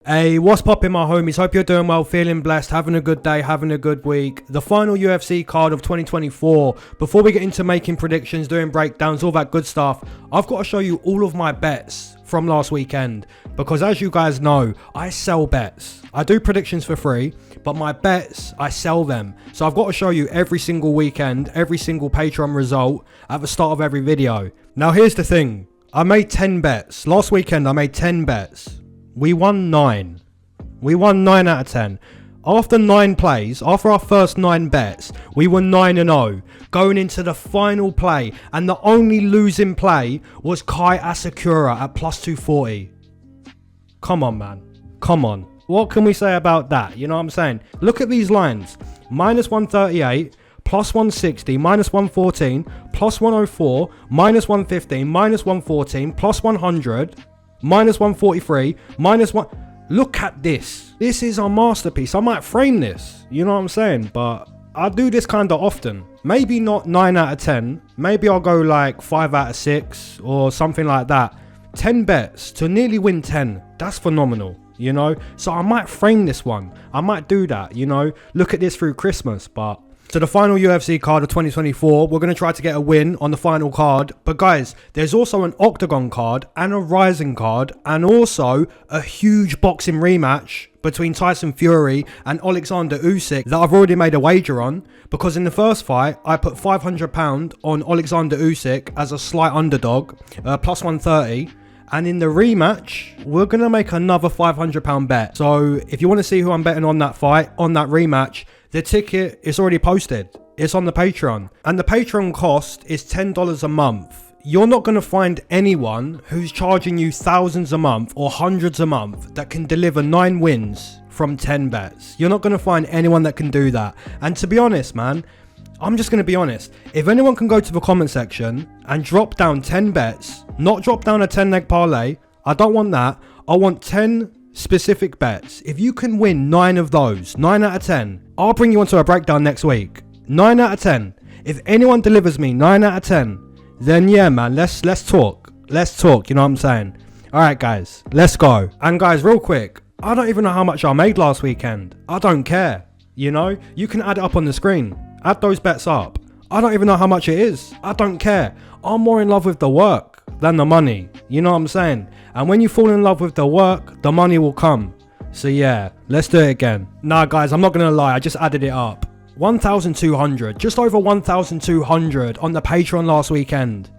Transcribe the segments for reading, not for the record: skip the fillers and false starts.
Hey, what's poppin', my homies? Hope you're doing well, feeling blessed, having a good day, having a good week. The final UFC card of 2024. Before we get into making predictions, doing breakdowns, all that good stuff, I've got to show you all of my bets from last weekend. Because as you guys know, I sell bets. I do predictions for free, but my bets, I sell them. So I've got to show you every single weekend, every single Patreon result at the start of every video. Now here's the thing. I made 10 bets. Last weekend I made 10 bets. We won 9. We won 9 out of 10. After 9 plays, after our first 9 bets, we were 9-0 going into the final play, and the only losing play was Kai Asakura at plus 240. Come on, man. Come on. What can we say about that? You know what I'm saying? Look at these lines. Minus 138, plus 160, minus 114, plus 104, minus 115, minus 114, plus 100, minus 143, minus 1... Look at this. This is a masterpiece. I might frame this. You know what I'm saying? But I do this kind of often. Maybe not 9 out of 10. Maybe I'll go like 5 out of 6 or something like that. 10 bets to nearly win 10. That's phenomenal, you know? So I might frame this one. I might do that, you know? Look at this through Christmas, but... So the final UFC card of 2024, we're going to try to get a win on the final card. But guys, there's also an Octagon card and a Rising card and also a huge boxing rematch between Tyson Fury and Alexander Usyk that I've already made a wager on. Because in the first fight, I put £500 on Alexander Usyk as a slight underdog, plus 130. And in the rematch, we're going to make another £500 bet. So if you want to see who I'm betting on that fight, on that rematch, the ticket is already posted. It's on the Patreon. And the Patreon cost is $10 a month. You're not going to find anyone who's charging you thousands a month or hundreds a month that can deliver 9 wins from 10 bets. You're not going to find anyone that can do that. And to be honest, man, I'm just going to be honest. If anyone can go to the comment section and drop down 10 bets, not drop down a 10-leg parlay, I don't want that. I want 10 specific bets. If you can win 9 of those, 9 out of 10, I'll bring you onto a breakdown next week. 9 out of 10. If anyone delivers me 9 out of 10, then yeah, man, let's talk. Let's talk, you know what I'm saying? Alright, guys, let's go. And guys, real quick, I don't even know how much I made last weekend. I don't care, you know? You can add it up on the screen. Add those bets up. I don't even know how much it is. I don't care. I'm more in love with the work than the money. You know what I'm saying? And when you fall in love with the work, the money will come. So yeah, let's do it again. Nah, guys, I'm not going to lie. I just added it up. 1,200. Just over 1,200 on the Patreon last weekend.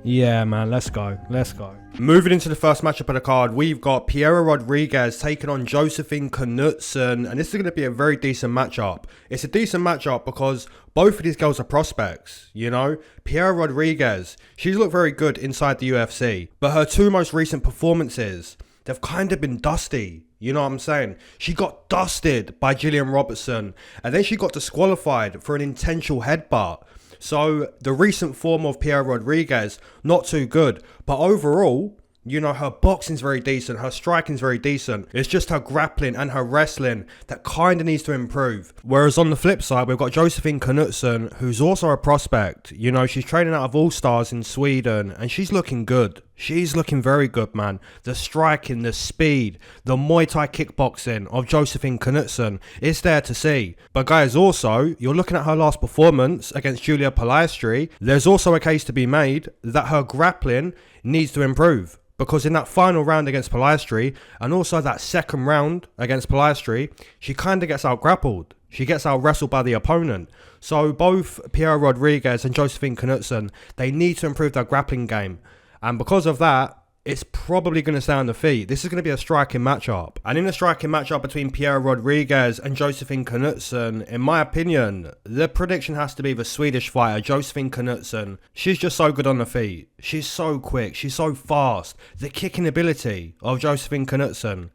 Yeah, man, let's go. Let's go. Moving into the first matchup of the card, we've got Piera Rodriguez taking on Josefine Knutsson, and this is going to be a very decent matchup. It's a decent matchup because both of these girls are prospects, you know? Piera Rodriguez, she's looked very good inside the UFC, but her 2 most recent performances, they've kind of been dusty. You know what I'm saying? She got dusted by Gillian Robertson, and then she got disqualified for an intentional headbutt. So the recent form of Piera Rodriguez, not too good. But overall, you know, her boxing's very decent. Her striking's very decent. It's just her grappling and her wrestling that kind of needs to improve. Whereas on the flip side, we've got Josefine Knutsson, who's also a prospect. You know, she's training out of All Stars in Sweden, and she's looking good. She's looking very good, man. The striking, the speed, the Muay Thai kickboxing of Josefine Knutsson is there to see. But guys, also, you're looking at her last performance against Julia Palastri. There's also a case to be made that her grappling needs to improve. Because in that final round against Palastri, and also that second round against Palastri, she kind of gets out-grappled. She gets out-wrestled by the opponent. So both Piera Rodriguez and Josefine Knutsson, they need to improve their grappling game. And because of that, it's probably going to stay on the feet. This is going to be a striking matchup. And in a striking matchup between Piera Rodriguez and Josefine Knutsson, in my opinion, the prediction has to be the Swedish fighter, Josefine Knutsson. She's just so good on the feet. She's so quick. She's so fast. The kicking ability of Josefine Knutsson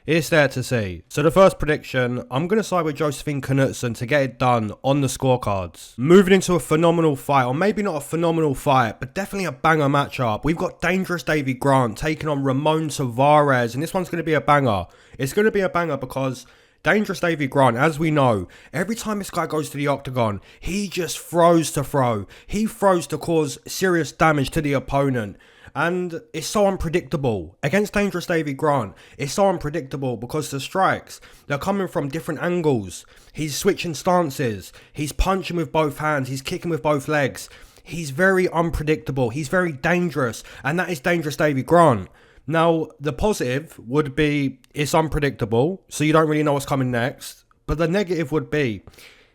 is there to see. So the first prediction, I'm going to side with Josefine Knutsson to get it done on the scorecards. Moving into a phenomenal fight, or maybe not a phenomenal fight, but definitely a banger matchup. We've got Dangerous Davey Grant taking on Ramon Taveras, and this one's going to be a banger. It's going to be a banger because Dangerous Davey Grant, as we know, every time this guy goes to the octagon, he just throws to throw. He throws to cause serious damage to the opponent. And it's so unpredictable. Against Dangerous Davey Grant, it's so unpredictable because the strikes, they're coming from different angles. He's switching stances. He's punching with both hands. He's kicking with both legs. He's very unpredictable. He's very dangerous. And that is Dangerous Davey Grant. Now, the positive would be it's unpredictable, so you don't really know what's coming next. But the negative would be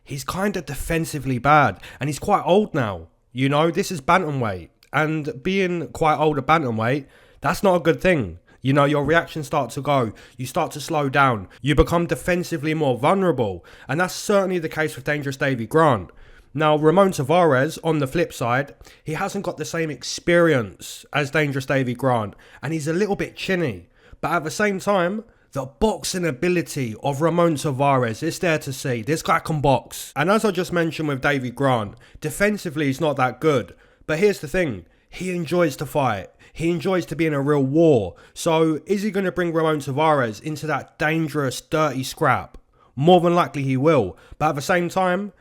he's kind of defensively bad, and he's quite old now. You know, this is bantamweight, and being quite old at bantamweight, that's not a good thing. You know, your reactions start to go, you start to slow down, you become defensively more vulnerable, and that's certainly the case with Dangerous Davey Grant. Now, Ramon Taveras, on the flip side, he hasn't got the same experience as Dangerous Davey Grant, and he's a little bit chinny. But at the same time, the boxing ability of Ramon Taveras is there to see. This guy can box. And as I just mentioned with Davey Grant, defensively he's not that good. But here's the thing, he enjoys to fight. He enjoys to be in a real war. So is he going to bring Ramon Taveras into that dangerous, dirty scrap? More than likely he will. But at the same time,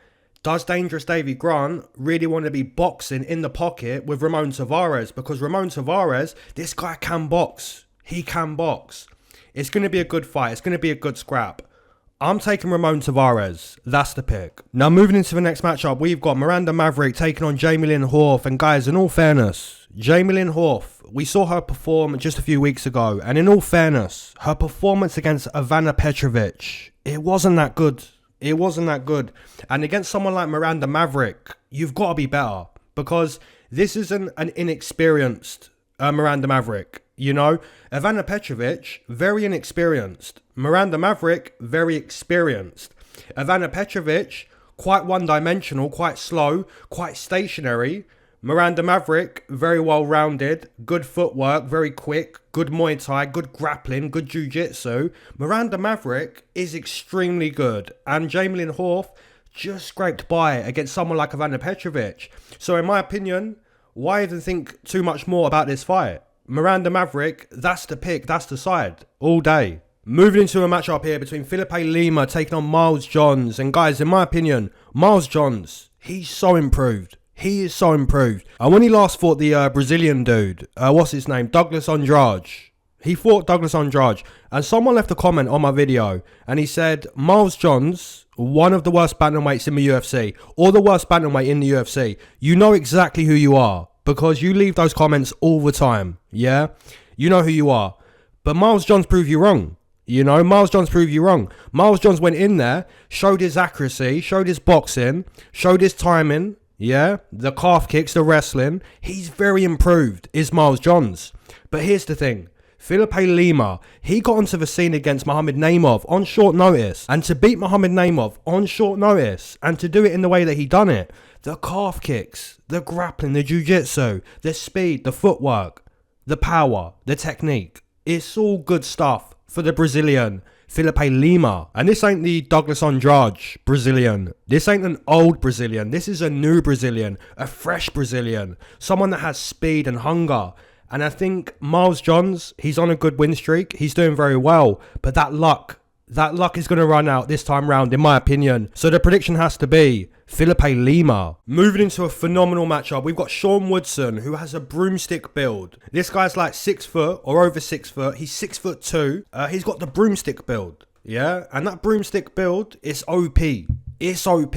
does Dangerous Davey Grant really want to be boxing in the pocket with Ramon Taveras? Because Ramon Taveras, this guy can box. He can box. It's going to be a good fight. It's going to be a good scrap. I'm taking Ramon Taveras. That's the pick. Now, moving into the next matchup, we've got Miranda Maverick taking on Jamey-Lyn Horth. And guys, in all fairness, Jamey-Lyn Horth, we saw her perform just a few weeks ago. And in all fairness, her performance against Ivana Petrovic, it wasn't that good. It wasn't that good. And against someone like Miranda Maverick, you've got to be better. Because this isn't an inexperienced Miranda Maverick. You know, Ivana Petrovic, very inexperienced. Miranda Maverick, very experienced. Ivana Petrovic, quite one-dimensional, quite slow, quite stationary. Miranda Maverick, very well-rounded, good footwork, very quick, good Muay Thai, good grappling, good Jiu-Jitsu. Miranda Maverick is extremely good. And Jamey-Lyn Horth just scraped by against someone like Ivana Petrovic. So in my opinion, why even think too much more about this fight? Miranda Maverick, that's the pick, that's the side, all day. Moving into a matchup here between Felipe Lima taking on Miles Johns. And guys, in my opinion, Miles Johns, he's so improved. He is so improved. And when he last fought the Brazilian dude, what's his name? Douglas Andrade. He fought Douglas Andrade. And someone left a comment on my video. And he said, Miles Johns, one of the worst bantamweights in the UFC. Or the worst bantamweight in the UFC. You know exactly who you are. Because you leave those comments all the time. Yeah? You know who you are. But Miles Johns proved you wrong. You know, Miles Johns proved you wrong. Miles Johns went in there, showed his accuracy, showed his boxing, showed his timing. Yeah, the calf kicks, the wrestling. He's very improved, is Miles Johns. But here's the thing. Felipe Lima, he got onto the scene against Muhammad Naimov on short notice. And to beat Muhammad Naimov on short notice, and to do it in the way that he done it, the calf kicks, the grappling, the jiu-jitsu, the speed, the footwork, the power, the technique. It's all good stuff for the Brazilian, Felipe Lima. And this ain't the Douglas Andrade Brazilian. This ain't an old Brazilian. This is a new Brazilian, a fresh Brazilian. Someone that has speed and hunger. And I think Miles Johns, he's on a good win streak. He's doing very well. But that luck is going to run out this time round, in my opinion. So the prediction has to be Felipe Lima. Moving into a phenomenal matchup, we've got Sean Woodson, who has a broomstick build. This guy's like 6 foot or over 6 foot. He's 6'2". He's got the broomstick build. Yeah, and that broomstick build is OP. It's OP.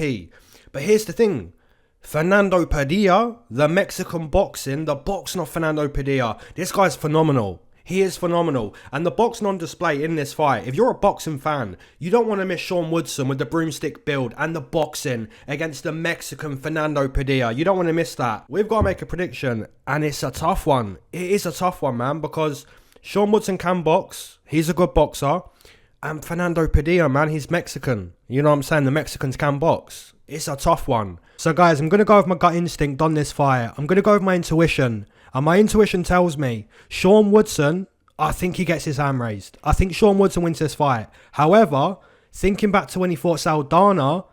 But here's the thing. Fernando Padilla, the Mexican boxing, the boxing of Fernando Padilla. This guy's phenomenal. He is phenomenal. And the boxing on display in this fight, if you're a boxing fan, you don't want to miss Sean Woodson with the broomstick build and the boxing against the Mexican Fernando Padilla. You don't want to miss that. We've got to make a prediction, and it's a tough one. It is a tough one, man, because Sean Woodson can box. He's a good boxer. And Fernando Padilla, man, he's Mexican. You know what I'm saying? The Mexicans can box. It's a tough one. So, guys, I'm going to go with my gut instinct on this fight. I'm going to go with my intuition. And my intuition tells me Sean Woodson, I think he gets his hand raised. I think Sean Woodson wins this fight. However, thinking back to when he fought Saldana's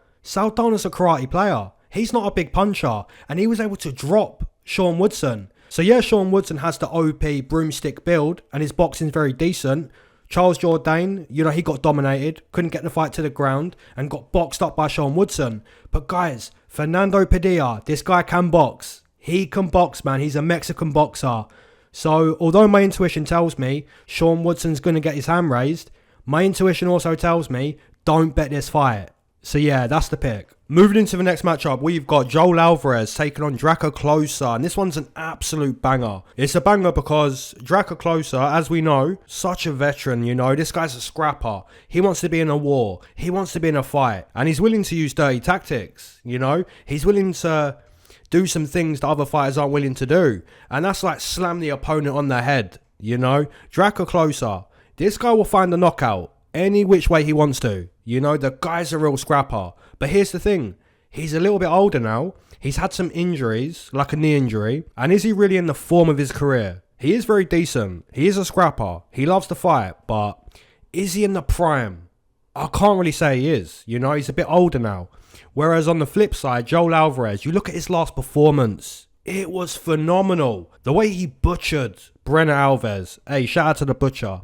a karate player. He's not a big puncher. And he was able to drop Sean Woodson. So, yeah, Sean Woodson has the OP broomstick build. And his boxing's very decent. Charles Jourdain, you know, he got dominated, couldn't get the fight to the ground, and got boxed up by Sean Woodson. But guys, Fernando Padilla, this guy can box. He can box, man. He's a Mexican boxer. So although my intuition tells me Sean Woodson's going to get his hand raised, my intuition also tells me don't bet this fight. So yeah, that's the pick. Moving into the next matchup, we've got Joel Alvarez taking on Drakkar Klose, and this one's an absolute banger. It's a banger because Drakkar Klose, as we know, such a veteran, you know, this guy's a scrapper. He wants to be in a war. He wants to be in a fight, and he's willing to use dirty tactics, you know. He's willing to do some things that other fighters aren't willing to do, and that's like slam the opponent on the head, you know. Drakkar Klose, this guy will find a knockout any which way he wants to. You know, the guy's a real scrapper. But here's the thing. He's a little bit older now. He's had some injuries, like a knee injury. And is he really in the form of his career? He is very decent. He is a scrapper. He loves to fight. But is he in the prime? I can't really say he is. You know, he's a bit older now. Whereas on the flip side, Joel Alvarez, you look at his last performance. It was phenomenal. The way he butchered Brenner Alvarez. Hey, shout out to the butcher.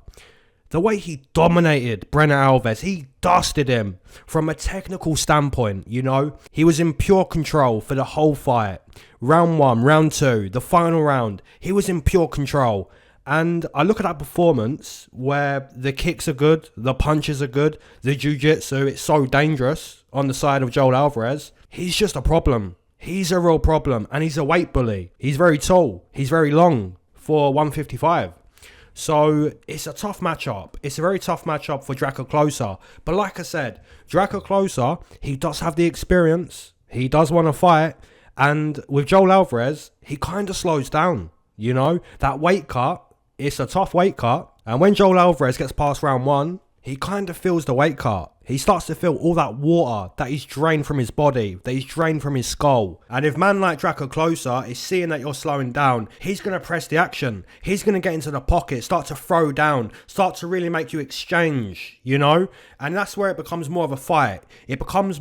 The way he dominated Brenner Alvarez, he dusted him from a technical standpoint, you know. He was in pure control for the whole fight. Round 1, round 2, the final round, he was in pure control. And I look at that performance where the kicks are good, the punches are good, the jiu-jitsu, it's so dangerous on the side of Joel Alvarez. He's just a problem. He's a real problem, and he's a weight bully. He's very tall, he's very long for 155. So it's a tough matchup. It's a very tough matchup for Drakkar Klose. But like I said, Drakkar Klose, he does have the experience. He does want to fight. And with Joel Alvarez, he kind of slows down. You know, that weight cut, it's a tough weight cut. And when Joel Alvarez gets past round 1, he kind of feels the weight cut. He starts to feel all that water that he's drained from his body, that he's drained from his skull. And if man like Drakkar Klose is seeing that you're slowing down, he's going to press the action. He's going to get into the pocket, start to throw down, start to really make you exchange, you know? And that's where it becomes more of a fight. It becomes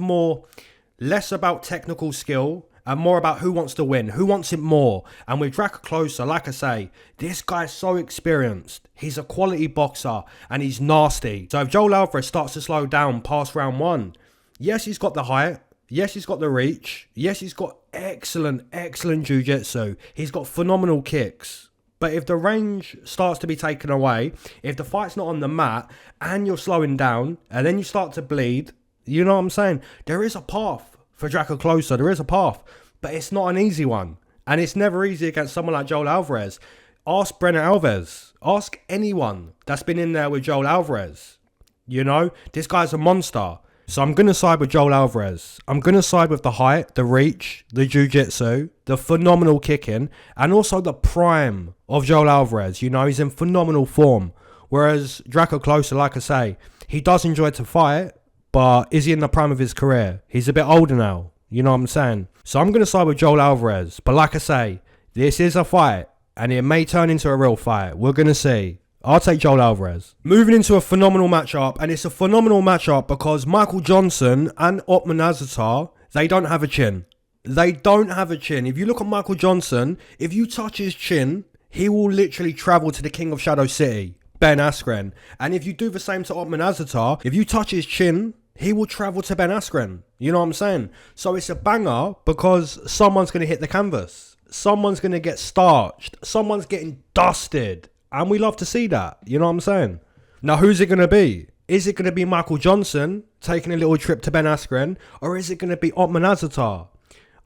less about technical skill and more about who wants to win, who wants it more. And with Drakkar Klose, like I say, this guy's so experienced. He's a quality boxer and he's nasty. So if Joel Alvarez starts to slow down past round 1, yes, he's got the height. Yes, he's got the reach. Yes, he's got excellent jiu-jitsu. He's got phenomenal kicks. But if the range starts to be taken away, if the fight's not on the mat and you're slowing down and then you start to bleed, you know what I'm saying? There is a path for Drakkar Klose, there is a path, but it's not an easy one. And it's never easy against someone like Joel Alvarez. Ask Brenner Alvarez. Ask anyone that's been in there with Joel Alvarez. You know, this guy's a monster. So I'm going to side with Joel Alvarez. I'm going to side with the height, the reach, the jiu-jitsu, the phenomenal kicking, and also the prime of Joel Alvarez. You know, he's in phenomenal form. Whereas Drakkar Klose, like I say, he does enjoy to fight, but is he in the prime of his career? He's a bit older now. You know what I'm saying? So I'm going to side with Joel Alvarez. But like I say, this is a fight. And it may turn into a real fight. We're going to see. I'll take Joel Alvarez. Moving into a phenomenal matchup. And it's a phenomenal matchup because Michael Johnson and Ottman Azatair, they don't have a chin. They don't have a chin. If you look at Michael Johnson, if you touch his chin, he will literally travel to the King of Shadow City, Ben Askren. And if you do the same to Ottman Azatair, if you touch his chin, he will travel to Ben Askren. You know what I'm saying? So it's a banger because someone's going to hit the canvas. Someone's going to get starched. Someone's getting dusted. And we love to see that. You know what I'm saying? Now, who's it going to be? Is it going to be Michael Johnson taking a little trip to Ben Askren? Or is it going to be Ottman Azatair?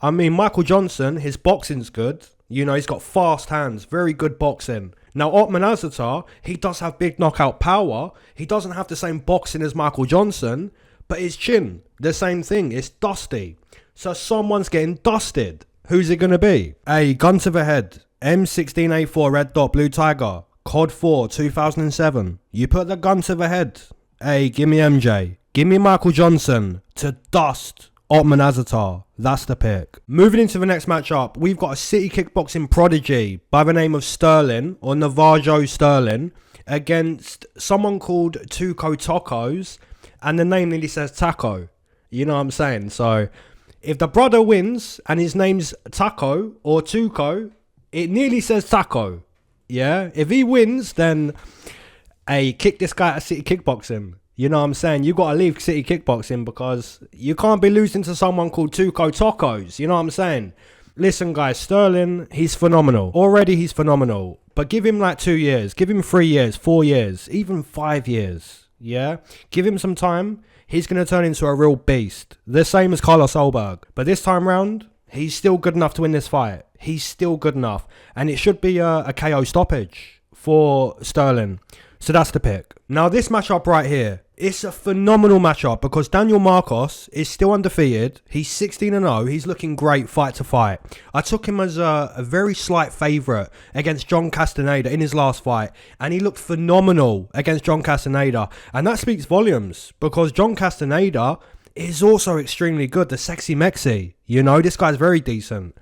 I mean, Michael Johnson, his boxing's good. You know, he's got fast hands. Very good boxing. Now, Ottman Azatair, he does have big knockout power. He doesn't have the same boxing as Michael Johnson. But his chin, the same thing. It's dusty. So someone's getting dusted. Who's it going to be? A gun to the head. M16A4 red dot blue tiger. COD 4 2007. You put the gun to the head. Hey, give me MJ. Give me Michael Johnson to dust Ottman Azatair. That's the pick. Moving into the next matchup, we've got a city kickboxing prodigy by the name of Stirling, or Navajo Stirling, against someone called Tokkos. And the name nearly says taco. You know what I'm saying? So, if the brother wins and his name's Taco or Tuco, it nearly says taco. Yeah? If he wins, then, hey, kick this guy at city kickboxing. You know what I'm saying? You got to leave city kickboxing because you can't be losing to someone called Tuco Tokkos. You know what I'm saying? Listen, guys, Stirling, he's phenomenal. Already he's phenomenal. But give him like 2 years, give him 3 years, 4 years, even 5 years. Yeah, give him some time. He's going to turn into a real beast. The same as Carlos Solberg. But this time round, he's still good enough to win this fight. He's still good enough. And it should be a KO stoppage for Stirling. So that's the pick. Now this matchup right here, it's a phenomenal matchup because Daniel Marcos is still undefeated. He's 16-0. He's looking great fight to fight. I took him as a very slight favourite against John Castaneda in his last fight. And he looked phenomenal against John Castaneda. And that speaks volumes because John Castaneda is also extremely good. The sexy Mexi. You know, this guy's very decent.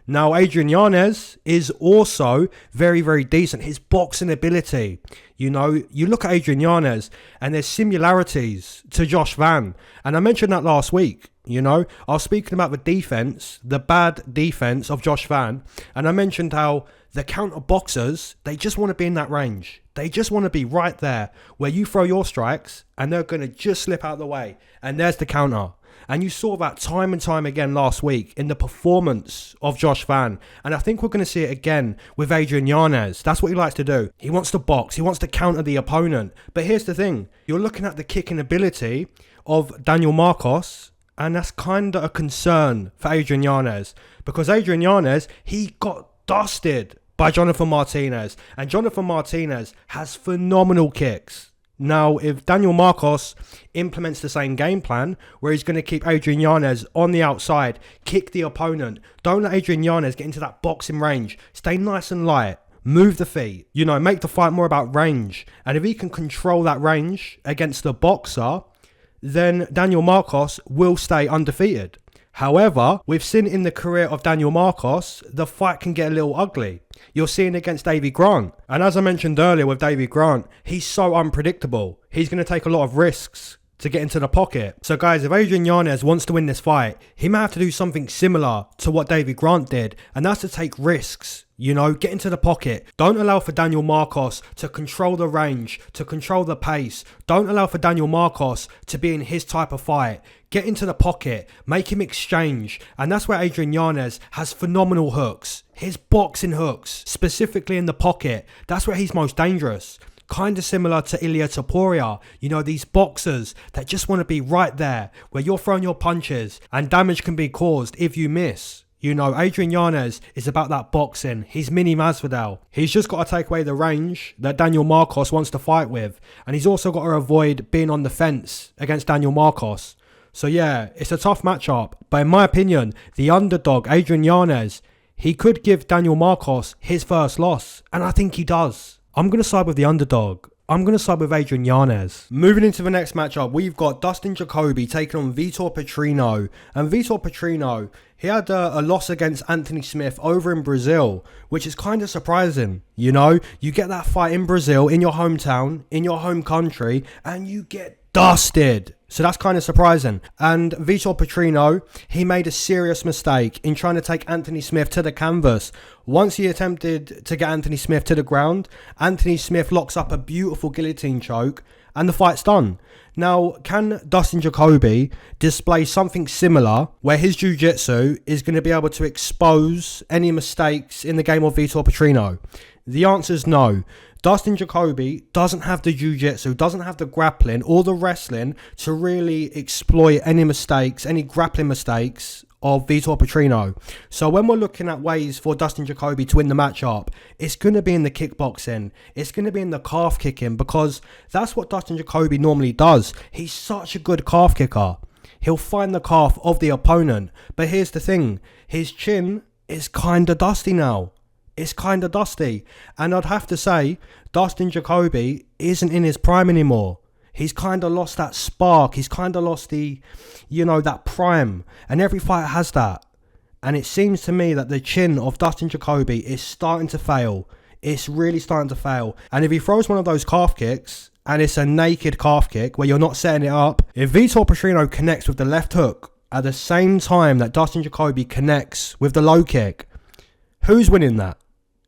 Now, Adrian Yanez is also very, very decent. His boxing ability, you know, you look at Adrian Yanez and there's similarities to Josh Van. And I mentioned that last week, you know. I was speaking about the defense, the bad defense of Josh Van. And I mentioned how the counter boxers, they just want to be in that range. They just want to be right there where you throw your strikes and they're going to just slip out of the way. And there's the counter. And you saw that time and time again last week in the performance of Josh Van. And I think we're going to see it again with Adrian Yanez. That's what he likes to do. He wants to box. He wants to counter the opponent. But here's the thing. You're looking at the kicking ability of Daniel Marcos. And that's kind of a concern for Adrian Yanez. Because Adrian Yanez, he got dusted by Jonathan Martinez. And Jonathan Martinez has phenomenal kicks. Now, if Daniel Marcos implements the same game plan, where he's going to keep Adrian Yanez on the outside, kick the opponent, don't let Adrian Yanez get into that boxing range, stay nice and light, move the feet, you know, make the fight more about range. And if he can control that range against the boxer, then Daniel Marcos will stay undefeated. However, we've seen in the career of Daniel Marcos, the fight can get a little ugly. You're seeing against Davey Grant. And as I mentioned earlier with Davey Grant, he's so unpredictable. He's going to take a lot of risks to get into the pocket. So guys, if Adrian Yanez wants to win this fight, he might have to do something similar to what Davey Grant did. And that's to take risks. You know, get into the pocket. Don't allow for Daniel Marcos to control the range, to control the pace. Don't allow for Daniel Marcos to be in his type of fight. Get into the pocket, make him exchange. And that's where Adrian Yanez has phenomenal hooks. His boxing hooks, specifically in the pocket, that's where he's most dangerous. Kind of similar to Ilia Topuria. You know, these boxers that just want to be right there, where you're throwing your punches and damage can be caused if you miss. You know, Adrian Yanez is about that boxing. He's mini Masvidal. He's just got to take away the range that Daniel Marcos wants to fight with. And he's also got to avoid being on the fence against Daniel Marcos. So yeah, it's a tough matchup. But in my opinion, the underdog, Adrian Yanez, he could give Daniel Marcos his first loss. And I think he does. I'm going to side with the underdog. I'm going to side with Adrian Yanez. Moving into the next matchup, we've got Dustin Jacoby taking on Vitor Petrino. And Vitor Petrino, he had a loss against Anthony Smith over in Brazil, which is kind of surprising. You know, you get that fight in Brazil, in your hometown, in your home country, and you get dusted. So that's kind of surprising. And Vitor Petrino, he made a serious mistake in trying to take Anthony Smith to the canvas. Once he attempted to get Anthony Smith to the ground, Anthony Smith locks up a beautiful guillotine choke and the fight's done. Now, can Dustin Jacoby display something similar where his jiu-jitsu is going to be able to expose any mistakes in the game of Vitor Petrino? The answer is no. Dustin Jacoby doesn't have the jiu-jitsu, doesn't have the grappling or the wrestling to really exploit any mistakes, any grappling mistakes of Vitor Petrino. So when we're looking at ways for Dustin Jacoby to win the matchup, it's going to be in the kickboxing. It's going to be in the calf kicking because that's what Dustin Jacoby normally does. He's such a good calf kicker. He'll find the calf of the opponent. But here's the thing. His chin is kind of dusty now. It's kind of dusty. And I'd have to say, Dustin Jacoby isn't in his prime anymore. He's kind of lost that spark. He's kind of lost the, you know, that prime. And every fighter has that. And it seems to me that the chin of Dustin Jacoby is starting to fail. It's really starting to fail. And if he throws one of those calf kicks, and it's a naked calf kick where you're not setting it up, if Vitor Petrino connects with the left hook at the same time that Dustin Jacoby connects with the low kick, who's winning that?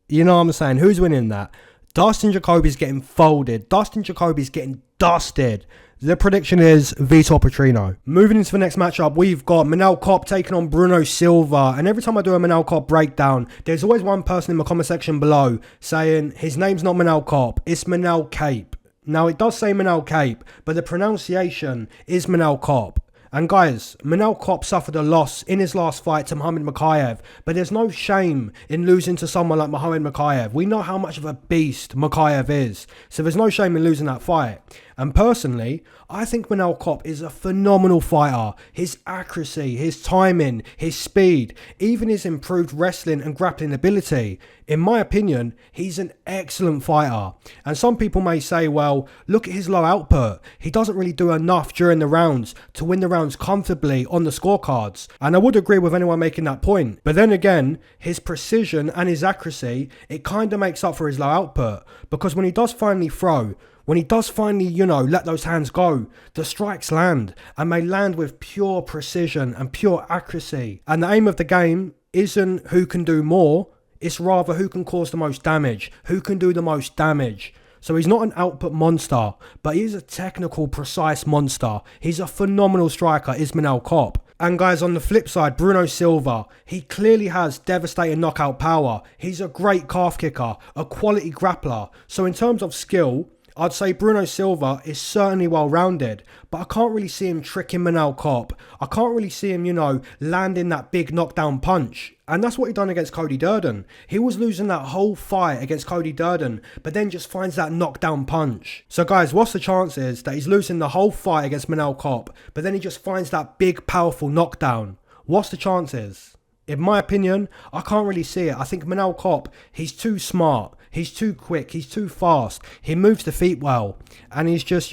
You know what I'm saying? Who's winning that? Dustin Jacoby's getting folded. Dustin Jacoby's getting dusted. The prediction is Vitor Petrino. Moving into the next matchup, we've got Manel Kape taking on Bruno Silva. And every time I do a Manel Kape breakdown, there's always one person in the comment section below saying his name's not Manel Kape, it's Manel Kape. Now, it does say Manel Kape, but the pronunciation is Manel Kape. And guys, Manel Kape suffered a loss in his last fight to Muhammad Mokaev, but there's no shame in losing to someone like Muhammad Mokaev. We know how much of a beast Mokaev is, so there's no shame in losing that fight. And personally, I think Manel Kape is a phenomenal fighter. His accuracy, his timing, his speed, even his improved wrestling and grappling ability. In my opinion, he's an excellent fighter. And some people may say, well, look at his low output. He doesn't really do enough during the rounds to win the rounds comfortably on the scorecards. And I would agree with anyone making that point. But then again, his precision and his accuracy, it kind of makes up for his low output. Because when he does finally throw, when he does finally, let those hands go, the strikes land, and they land with pure precision and pure accuracy. And the aim of the game isn't who can do more, it's rather who can cause the most damage, who can do the most damage. So he's not an output monster, but he's a technical, precise monster. He's a phenomenal striker, is Manel Kape. And guys, on the flip side, Bruno Silva, he clearly has devastating knockout power. He's a great calf kicker, a quality grappler. So in terms of skill, I'd say Bruno Silva is certainly well-rounded, but I can't really see him tricking Manel Kape. I can't really see him, landing that big knockdown punch. And that's what he done against Cody Durden. He was losing that whole fight against Cody Durden, but then just finds that knockdown punch. So guys, what's the chances that he's losing the whole fight against Manel Kape, but then he just finds that big, powerful knockdown? What's the chances? In my opinion, I can't really see it. I think Manel Kape, he's too smart. He's too quick. He's too fast. He moves the feet well. And he's just,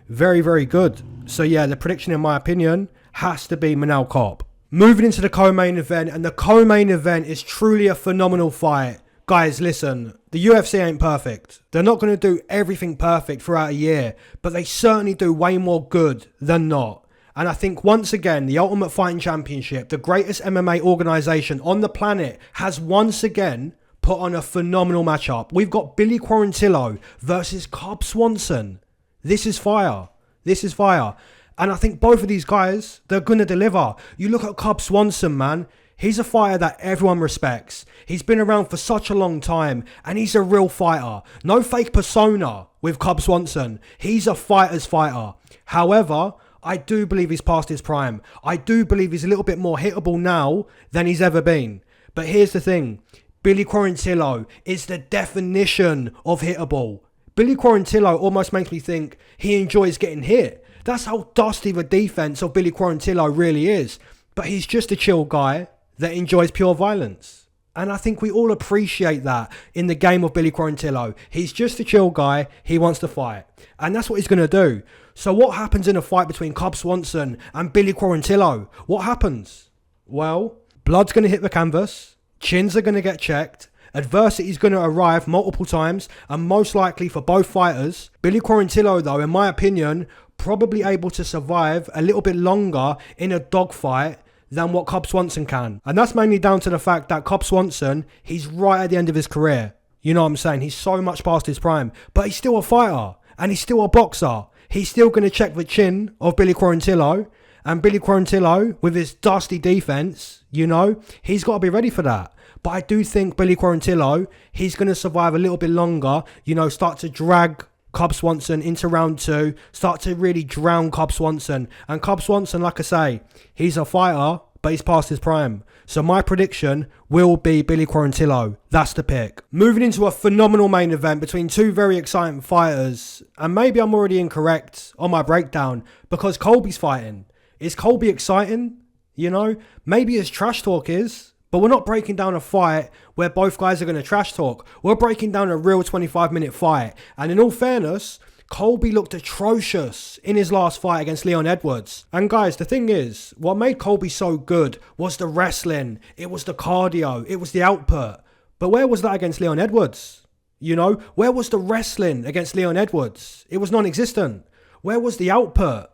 very, very good. So yeah, the prediction in my opinion has to be Manel Kape. Moving into the co-main event. And the co-main event is truly a phenomenal fight. Guys, listen. The UFC ain't perfect. They're not going to do everything perfect throughout a year. But they certainly do way more good than not. And I think once again, the Ultimate Fighting Championship, the greatest MMA organisation on the planet, has once again put on a phenomenal matchup. We've got Billy Quarantillo versus Cub Swanson. This is fire. This is fire. And I think both of these guys, they're going to deliver. You look at Cub Swanson, man. He's a fighter that everyone respects. He's been around for such a long time, and he's a real fighter. No fake persona with Cub Swanson. He's a fighter's fighter. However, I do believe he's past his prime. I do believe he's a little bit more hittable now than he's ever been. But here's the thing. Billy Quarantillo is the definition of hittable. Billy Quarantillo almost makes me think he enjoys getting hit. That's how dusty the defense of Billy Quarantillo really is. But he's just a chill guy that enjoys pure violence. And I think we all appreciate that in the game of Billy Quarantillo. He's just a chill guy. He wants to fight. And that's what he's going to do. So what happens in a fight between Cub Swanson and Billy Quarantillo? What happens? Well, blood's going to hit the canvas. Chins are going to get checked. Adversity is going to arrive multiple times, and most likely for both fighters. Billy Quarantillo, though, in my opinion, probably able to survive a little bit longer in a dogfight than what Cub Swanson can. And that's mainly down to the fact that Cub Swanson, he's right at the end of his career. You know what I'm saying? He's so much past his prime, but he's still a fighter, and he's still a boxer. He's still going to check the chin of Billy Quarantillo. And Billy Quarantillo, with his dusty defense, he's got to be ready for that. But I do think Billy Quarantillo, he's going to survive a little bit longer, start to drag Cub Swanson into round 2, start to really drown Cub Swanson. And Cub Swanson, like I say, he's a fighter, but he's past his prime. So my prediction will be Billy Quarantillo. That's the pick. Moving into a phenomenal main event between two very exciting fighters. And maybe I'm already incorrect on my breakdown because Colby's fighting. Is Colby exciting? Maybe his trash talk is. But we're not breaking down a fight where both guys are going to trash talk. We're breaking down a real 25-minute fight. And in all fairness, Colby looked atrocious in his last fight against Leon Edwards. And guys, the thing is, what made Colby so good was the wrestling. It was the cardio. It was the output. But where was that against Leon Edwards? Where was the wrestling against Leon Edwards? It was non-existent. Where was the output?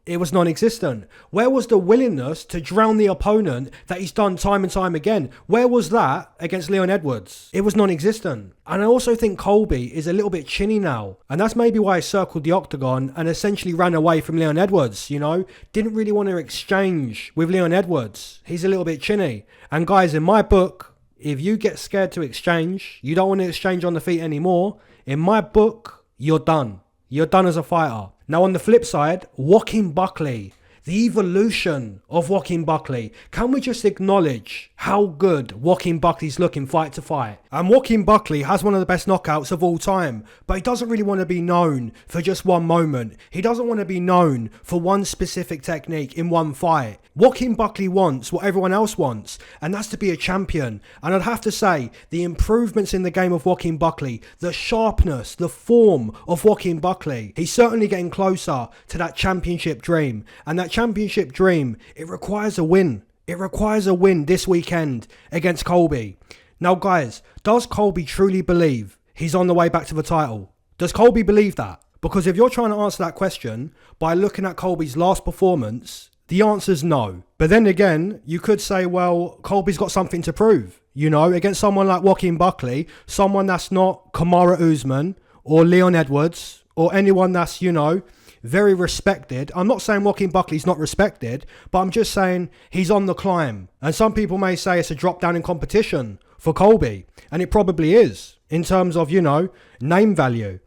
It was non-existent. Where was the willingness to drown the opponent that he's done time and time again? Where was that against Leon Edwards? It was non-existent. And I also think Colby is a little bit chinny now. And that's maybe why he circled the octagon and essentially ran away from Leon Edwards, you know? Didn't really want to exchange with Leon Edwards. He's a little bit chinny. And guys, in my book, if you get scared to exchange, you don't want to exchange on the feet anymore, in my book, you're done. You're done as a fighter. Now, on the flip side, Joaquin Buckley. The evolution of Joaquin Buckley. Can we just acknowledge how good Joaquin Buckley's looking fight to fight? And Joaquin Buckley has one of the best knockouts of all time, but he doesn't really want to be known for just one moment. He doesn't want to be known for one specific technique in one fight. Joaquin Buckley wants what everyone else wants, and that's to be a champion. And I'd have to say, the improvements in the game of Joaquin Buckley, the sharpness, the form of Joaquin Buckley, he's certainly getting closer to that championship dream. And that championship dream, it requires a win. It requires a win this weekend against Colby. Now guys, does Colby truly believe he's on the way back to the title? Does Colby believe that? Because if you're trying to answer that question by looking at Colby's last performance, the answer's no. But then again, you could say, well, Colby's got something to prove, you know, against someone like Joaquin Buckley, someone that's not Kamaru Usman or Leon Edwards or anyone that's, you know, very respected. I'm not saying Joaquin Buckley's not respected, but I'm just saying he's on the climb. And some people may say it's a drop down in competition for Colby. And it probably is in terms of, you know, name value.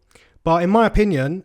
But in my opinion,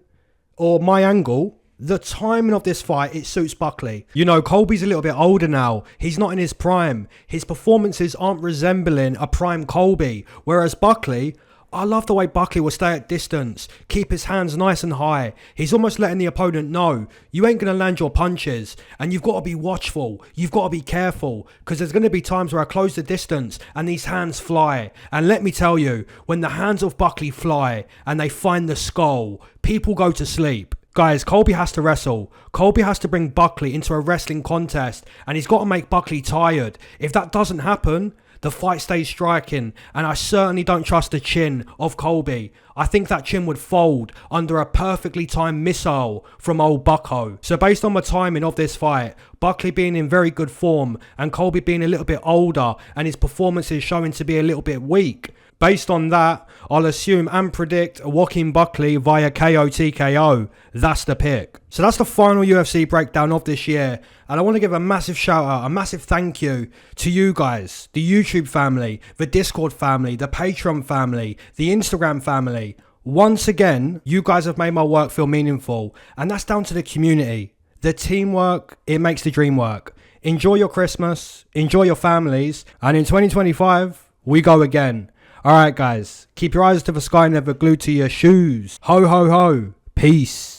or my angle, the timing of this fight, it suits Buckley. You know, Colby's a little bit older now. He's not in his prime. His performances aren't resembling a prime Colby. Whereas Buckley, I love the way Buckley will stay at distance, keep his hands nice and high. He's almost letting the opponent know, you ain't going to land your punches. And you've got to be watchful. You've got to be careful. Because there's going to be times where I close the distance and these hands fly. And let me tell you, when the hands of Buckley fly and they find the skull, people go to sleep. Guys, Colby has to wrestle. Colby has to bring Buckley into a wrestling contest. And he's got to make Buckley tired. If that doesn't happen, the fight stays striking, and I certainly don't trust the chin of Colby. I think that chin would fold under a perfectly timed missile from old Bucko. So based on the timing of this fight, Buckley being in very good form and Colby being a little bit older and his performances showing to be a little bit weak, based on that, I'll assume and predict Joaquin Buckley via KO TKO. That's the pick. So that's the final UFC breakdown of this year. And I want to give a massive shout out, a massive thank you to you guys, the YouTube family, the Discord family, the Patreon family, the Instagram family. Once again, you guys have made my work feel meaningful. And that's down to the community. The teamwork, it makes the dream work. Enjoy your Christmas, enjoy your families. And in 2025, we go again. Alright guys, keep your eyes to the sky, never glued to your shoes. Ho ho ho, peace.